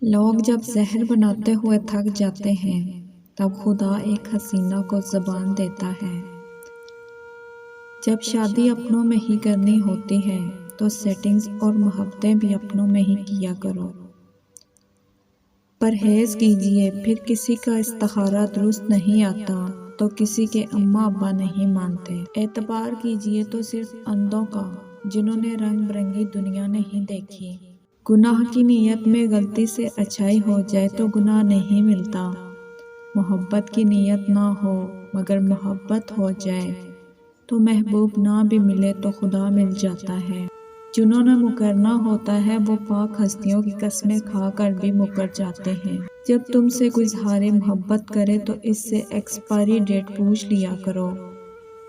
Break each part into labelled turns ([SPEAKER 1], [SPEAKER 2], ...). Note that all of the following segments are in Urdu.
[SPEAKER 1] لوگ جب زہر بناتے ہوئے تھک جاتے ہیں تب خدا ایک حسینہ کو زبان دیتا ہے۔ جب شادی اپنوں میں ہی کرنی ہوتی ہے تو سیٹنگز اور محبتیں بھی اپنوں میں ہی کیا کرو۔ پرہیز کیجئے، پھر کسی کا استخارہ درست نہیں آتا تو کسی کے اماں ابا نہیں مانتے۔ اعتبار کیجئے تو صرف اندھوں کا جنہوں نے رنگ برنگی دنیا نہیں دیکھی۔ گناہ کی نیت میں غلطی سے اچھائی ہو جائے تو گناہ نہیں ملتا۔ محبت کی نیت نہ ہو مگر محبت ہو جائے تو محبوب نہ بھی ملے تو خدا مل جاتا ہے۔ جنہوں نے مکرنا ہوتا ہے وہ پاک ہستیوں کی قسمیں کھا کر بھی مکر جاتے ہیں۔ جب تم سے کوئی اظہار محبت کرے تو اس سے ایکسپائری ڈیٹ پوچھ لیا کرو،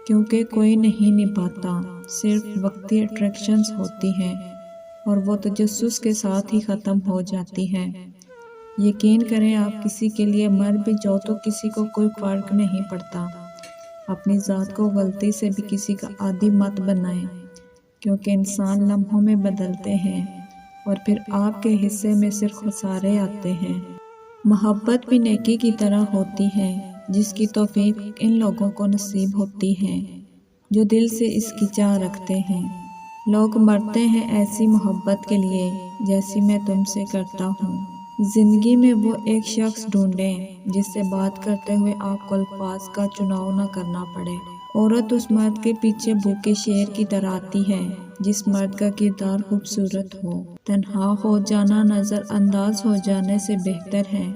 [SPEAKER 1] کیونکہ کوئی نہیں نبھاتا، صرف وقتی اٹریکشنز ہوتی ہیں اور وہ تجسس کے ساتھ ہی ختم ہو جاتی ہے۔ یقین کریں آپ کسی کے لیے مر بھی جاؤ تو کسی کو کوئی فرق نہیں پڑتا۔ اپنی ذات کو غلطی سے بھی کسی کا عادی مت بنائیں، کیونکہ انسان لمحوں میں بدلتے ہیں اور پھر آپ کے حصے میں صرف خسارے آتے ہیں۔ محبت بھی نیکی کی طرح ہوتی ہے جس کی توفیق ان لوگوں کو نصیب ہوتی ہے جو دل سے اس کی چاہ رکھتے ہیں۔ لوگ مرتے ہیں ایسی محبت کے لیے جیسی میں تم سے کرتا ہوں۔ زندگی میں وہ ایک شخص ڈھونڈیں جس سے بات کرتے ہوئے آپ کو الفاظ کا چناؤ نہ کرنا پڑے۔ عورت اس مرد کے پیچھے بھوکے شیر کی طرح آتی ہے جس مرد کا کردار خوبصورت ہو۔ تنہا ہو جانا نظر انداز ہو جانے سے بہتر ہے۔